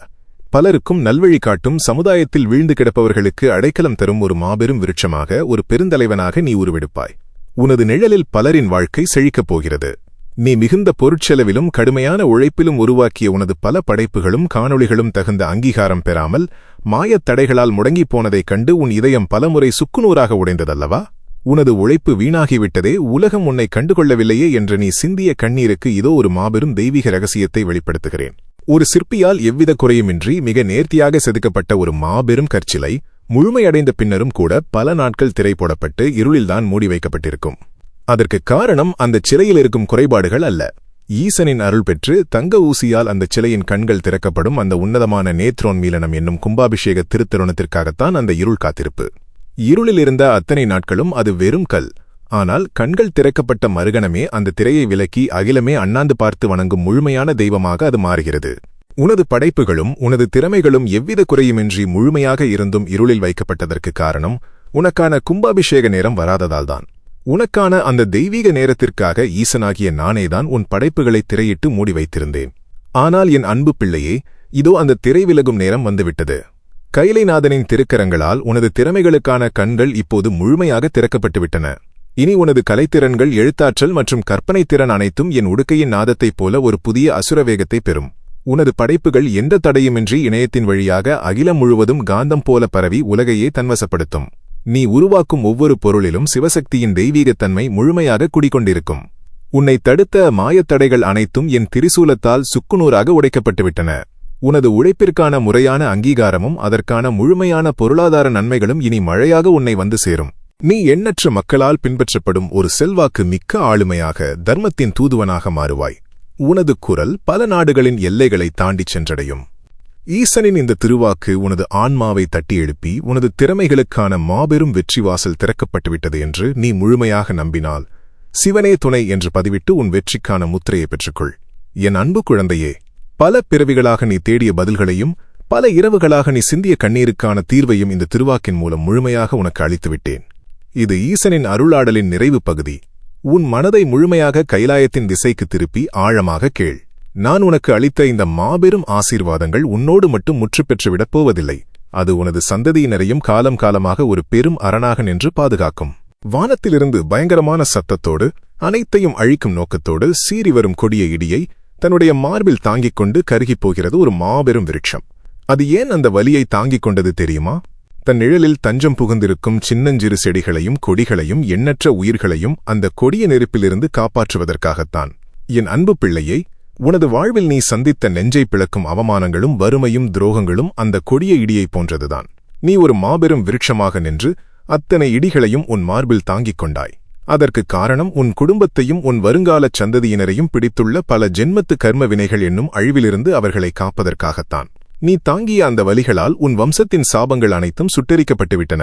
பலருக்கும் நல்வழி காட்டும், சமுதாயத்தில் வீழ்ந்து கிடப்பவர்களுக்கு அடைக்கலம் தரும் ஒரு மாபெரும் விருட்சமாக, ஒரு பெருந்தலைவனாக நீ உருவெடுப்பாய். உனது நிழலில் பலரின் வாழ்க்கை செழிக்கப் போகிறது. நீ மிகுந்த பொருட்செலவிலும் கடுமையான உழைப்பிலும் உருவாக்கிய உனது பல படைப்புகளும் காணொளிகளும் தகுந்த அங்கீகாரம் பெறாமல் மாயத் தடைகளால் முடங்கிப் போனதைக் கண்டு உன் இதயம் பலமுறை சுக்குநூறாக உடைந்ததல்லவா? உனது உழைப்பு வீணாகிவிட்டதே, உலகம் உன்னை கண்டுகொள்ளவில்லையே என்று நீ சிந்திய கண்ணீருக்கு இதோ ஒரு மாபெரும் தெய்வீக ரகசியத்தை வெளிப்படுத்துகிறேன். ஒரு சிற்பியால் எவ்வித குறையுமின்றி மிக நேர்த்தியாக செதுக்கப்பட்ட ஒரு மாபெரும் கற்சிலை முழுமையடைந்த பின்னரும் கூட பல நாட்கள் திரை போடப்பட்டு இருளில்தான் மூடி வைக்கப்பட்டிருக்கும். அதற்கு காரணம் அந்த சிலையில் இருக்கும் குறைபாடுகள் அல்ல. ஈசனின் அருள் பெற்று தங்க ஊசியால் அந்த சிலையின் கண்கள் திறக்கப்படும் அந்த உன்னதமான நேத்ரோன்மீலனம் என்னும் கும்பாபிஷேக திருத்தருணத்திற்காகத்தான் அந்த இருள் காத்திருப்பு. இருளில் இருந்த அத்தனை நாட்களும் அது வெறும் கல். ஆனால் கண்கள் திறக்கப்பட்ட மறுகணமே அந்த திரையை விலக்கி அகிலமே அண்ணாந்து பார்த்து வணங்கும் முழுமையான தெய்வமாக அது மாறுகிறது. உனது படைப்புகளும் உனது திறமைகளும் எவ்வித குறையுமின்றி முழுமையாக இருந்தும் இருளில் வைக்கப்பட்டதற்கு காரணம் உனக்கான கும்பாபிஷேக நேரம் வராததால்தான். உனக்கான அந்த தெய்வீக நேரத்திற்காக ஈசனாகிய நானேதான் உன் படைப்புகளை திரையிட்டு மூடி வைத்திருந்தேன். ஆனால் என் அன்பு பிள்ளையே, இதோ அந்த திரை விலகும் நேரம் வந்துவிட்டது. கைலைநாதனின் திருக்கரங்களால் உனது திறமைகளுக்கான கண்கள் இப்போது முழுமையாக திறக்கப்பட்டுவிட்டன. இனி உனது கலைத்திறன்கள், எழுத்தாற்றல் மற்றும் கற்பனை திறன் அனைத்தும் என் உடுக்கையின் நாதத்தைப் போல ஒரு புதிய அசுரவேகத்தை பெறும். உனது படைப்புகள் எந்த தடையுமின்றி இணையத்தின் வழியாக அகிலம் முழுவதும் காந்தம் போல பரவி உலகையே தன்வசப்படுத்தும். நீ உருவாக்கும் ஒவ்வொரு பொருளிலும் சிவசக்தியின் தெய்வீகத்தன்மை முழுமையாக குடிகொண்டிருக்கும். உன்னை தடுத்த மாயத்தடைகள் அனைத்தும் என் திரிசூலத்தால் சுக்குநூறாக உடைக்கப்பட்டுவிட்டன. உனது உழைப்பிற்கான முறையான அங்கீகாரமும் அதற்கான முழுமையான பொருளாதார நன்மைகளும் இனி மழையாக உன்னை வந்து சேரும். நீ எண்ணற்ற மக்களால் பின்பற்றப்படும் ஒரு செல்வாக்கு மிக்க ஆளுமையாக தர்மத்தின் தூதுவனாக மாறுவாய். உனது குரல் பல நாடுகளின் எல்லைகளை தாண்டிச் சென்றடையும். ஈசனின் இந்த திருவாக்கு உனது ஆன்மாவை தட்டி எழுப்பி உனது திறமைகளுக்கான மாபெரும் வெற்றி வாசல் திறக்கப்பட்டுவிட்டது என்று நீ முழுமையாக நம்பினால், சிவனே துணை என்று பதிவிட்டு உன் வெற்றிக்கான முத்திரையை பெற்றுக்கொள். என் அன்பு குழந்தையே, பல பிறவிகளாக நீ தேடிய பதில்களையும் பல இரவுகளாக நீ சிந்திய கண்ணீருக்கான தீர்வையும் இந்த திருவாக்கின் மூலம் முழுமையாக உனக்கு அளித்துவிட்டேன். இது ஈசனின் அருளாடலின் நிறைவு பகுதி. உன் மனதை முழுமையாக கைலாயத்தின் திசைக்கு திருப்பி ஆழமாக கேள். நான் உனக்கு அளித்த இந்த மாபெரும் ஆசீர்வாதங்கள் உன்னோடு மட்டும் முற்று பெற்றுவிடப் போவதில்லை. அது உனது சந்ததியினரையும் காலம் காலமாக ஒரு பெரும் அரணாக நின்று பாதுகாக்கும். வானத்திலிருந்து பயங்கரமான சத்தத்தோடு அனைத்தையும் அழிக்கும் நோக்கத்தோடு சீறி வரும் கொடிய இடியை தன்னுடைய மார்பில் தாங்கிக் கொண்டு கருகிப் போகிறது ஒரு மாபெரும் விருட்சம். அது ஏன் அந்த வலியை தாங்கிக் கொண்டது தெரியுமா? தன் நிழலில் தஞ்சம் புகுந்திருக்கும் சின்னஞ்சிறு செடிகளையும் கொடிகளையும் எண்ணற்ற உயிர்களையும் அந்த கொடிய நெருப்பிலிருந்து காப்பாற்றுவதற்காகத்தான். என் அன்பு பிள்ளையை, உனது வாழ்வில் நீ சந்தித்த நெஞ்சை பிளக்கும் அவமானங்களும் வறுமையும் துரோகங்களும் அந்த கொடிய இடியைப் போன்றதுதான். நீ ஒரு மாபெரும் விருட்சமாக நின்று அத்தனை இடிகளையும் உன் மார்பில் தாங்கிக் கொண்டாய். அதற்கு காரணம் உன் குடும்பத்தையும் உன் வருங்காலச் சந்ததியினரையும் பிடித்துள்ள பல ஜென்மத்து கர்ம வினைகள் என்னும் அழிவிலிருந்து அவர்களை காப்பதற்காகத்தான். நீ தாங்கிய அந்த வலிகளால் உன் வம்சத்தின் சாபங்கள் அனைத்தும் சுட்டெரிக்கப்பட்டுவிட்டன.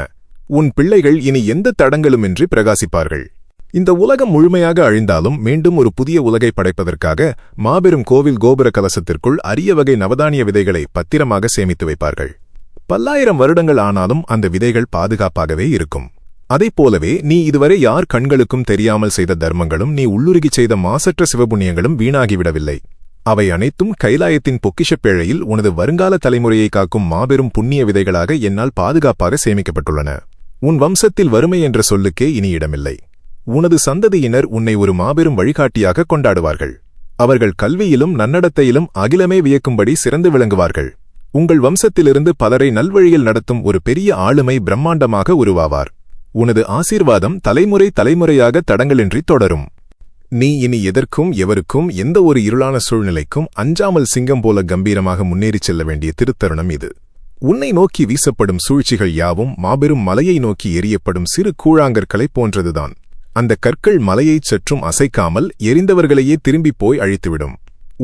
உன் பிள்ளைகள் இனி எந்த தடங்களுமின்றி பிரகாசிப்பார்கள். இந்த உலகம் முழுமையாக அழிந்தாலும் மீண்டும் ஒரு புதிய உலகை படைப்பதற்காக மாபெரும் கோவில் கோபுர கலசத்திற்குள் அரிய வகை நவதானிய விதைகளை பத்திரமாக சேமித்து வைப்பார்கள். பல்லாயிரம் வருடங்கள் ஆனாலும் அந்த விதைகள் பாதுகாப்பாகவே இருக்கும். அதைப்போலவே நீ இதுவரை யார் கண்களுக்கும் தெரியாமல் செய்த தர்மங்களும் நீ உள்ளுருகிச் செய்த மாசற்ற சிவபுண்ணியங்களும் வீணாகிவிடவில்லை. அவை அனைத்தும் கைலாயத்தின் பொக்கிஷப் பேழையில் உனது வருங்கால தலைமுறையை காக்கும் மாபெரும் புண்ணிய விதைகளாக என்னால் பாதுகாப்பாக சேமிக்கப்பட்டுள்ளன. உன் வம்சத்தில் வறுமை என்ற சொல்லுக்கே இனி இடமில்லை. உனது சந்ததியினர் உன்னை ஒரு மாபெரும் வழிகாட்டியாக கொண்டாடுவார்கள். அவர்கள் கல்வியிலும் நன்னடத்தையிலும் அகிலமே வியக்கும்படி சிறந்து விளங்குவார்கள். உங்கள் வம்சத்திலிருந்து பலரை நல்வழியில் நடத்தும் ஒரு பெரிய ஆளுமை பிரம்மாண்டமாக உருவாவார். உனது ஆசீர்வாதம் தலைமுறை தலைமுறையாக தடங்களின்றி தொடரும். நீ இனி எதற்கும் எவருக்கும் எந்த ஒரு இருளான சூழ்நிலைக்கும் அஞ்சாமல் சிங்கம் போல கம்பீரமாக முன்னேறிச் செல்ல வேண்டிய திருத்தருணம் இது. உன்னை நோக்கி வீசப்படும் சூழ்ச்சிகள் யாவும் மாபெரும் மலையை நோக்கி எரியப்படும் சிறு கூழாங்கற்களைப் போன்றதுதான். அந்த கற்கள் மலையைச் சற்றும் அசைக்காமல் எரிந்தவர்களையே திரும்பிப் போய் அழித்துவிடும்.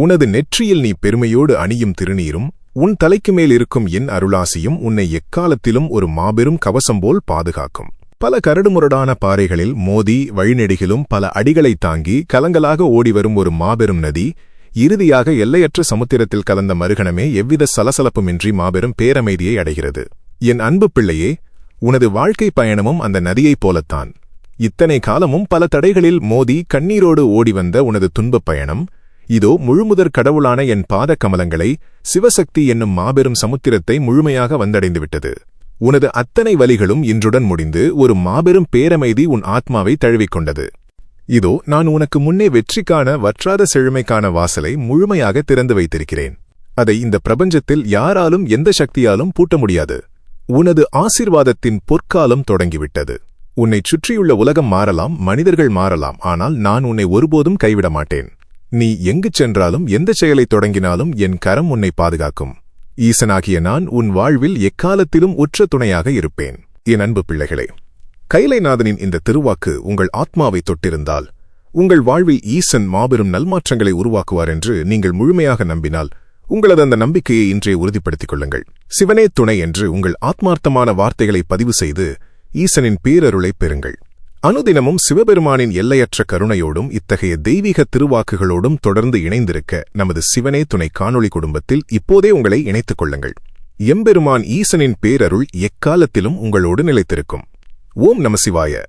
உனது நெற்றியில் நீ பெருமையோடு அணியும் திருநீரும் உன் தலைக்கு மேல் இருக்கும் என் அருளாசியும் உன்னை எக்காலத்திலும் ஒரு மாபெரும் கவசம் போல் பாதுகாக்கும். பல கரடுமுரடான பாறைகளில் மோதி வழிநெடுகிலும் பல அடிகளை தாங்கி கலங்கலாக ஓடிவரும் ஒரு மாபெரும் நதி இறுதியாக எல்லையற்ற சமுத்திரத்தில் கலந்த மறுகணமே எவ்வித சலசலப்புமின்றி மாபெரும் பேரமைதியை அடைகிறது. என் அன்பு பிள்ளையே, உனது வாழ்க்கை பயணமும் அந்த நதியைப் போலத்தான். இத்தனை காலமும் பல தடைகளில் மோதி கண்ணீரோடு ஓடிவந்த உனது துன்பப் பயணம் இதோ முழுமுதற் கடவுளான என் பாத கமலங்களை சிவசக்தி என்னும் மாபெரும் சமுத்திரத்தை முழுமையாக வந்தடைந்துவிட்டது. உனது அத்தனை வலிகளும் இன்றுடன் முடிந்து ஒரு மாபெரும் பேரமைதி உன் ஆத்மாவை தழுவிக்கொண்டது. இதோ நான் உனக்கு முன்னே வெற்றிக்கான வற்றாத செழுமைக்கான வாசலை முழுமையாக திறந்து வைத்திருக்கிறேன். அதை இந்த பிரபஞ்சத்தில் யாராலும் எந்த சக்தியாலும் பூட்ட முடியாது. உனது ஆசீர்வாதத்தின் பொற்காலம் தொடங்கிவிட்டது. உன்னைச் சுற்றியுள்ள உலகம் மாறலாம், மனிதர்கள் மாறலாம், ஆனால் நான் உன்னை ஒருபோதும் கைவிட மாட்டேன். நீ எங்கு சென்றாலும் எந்த செயலை தொடங்கினாலும் என் கரம் உன்னை பாதுகாக்கும். ஈசனாகிய நான் உன் வாழ்வில் எக்காலத்திலும் உற்ற துணையாக இருப்பேன். என் அன்பு பிள்ளைகளே, கைலைநாதனின் இந்த திருவாக்கு உங்கள் ஆத்மாவை தொட்டிருந்தால், உங்கள் வாழ்வில் ஈசன் மாபெரும் நல்மாற்றங்களை உருவாக்குவார் என்று நீங்கள் முழுமையாக நம்பினால், உங்களது அந்த நம்பிக்கையை இன்றே உறுதிப்படுத்திக் கொள்ளுங்கள். சிவனே துணை என்று உங்கள் ஆத்மார்த்தமான வார்த்தைகளை பதிவு செய்து ஈசனின் பேரருளைப் பெறுங்கள். அனுதினமும் சிவபெருமானின் எல்லையற்ற கருணையோடும் இத்தகைய தெய்வீக திருவாக்குகளோடும் தொடர்ந்து இணைந்திருக்க நமது சிவனே துணை காணொளி குடும்பத்தில் இப்போதே உங்களை இணைத்துக் கொள்ளுங்கள். எம்பெருமான் ஈசனின் பேரருள் எக்காலத்திலும் உங்களோடு நிலைத்திருக்கும். ஓம் நம சிவாய.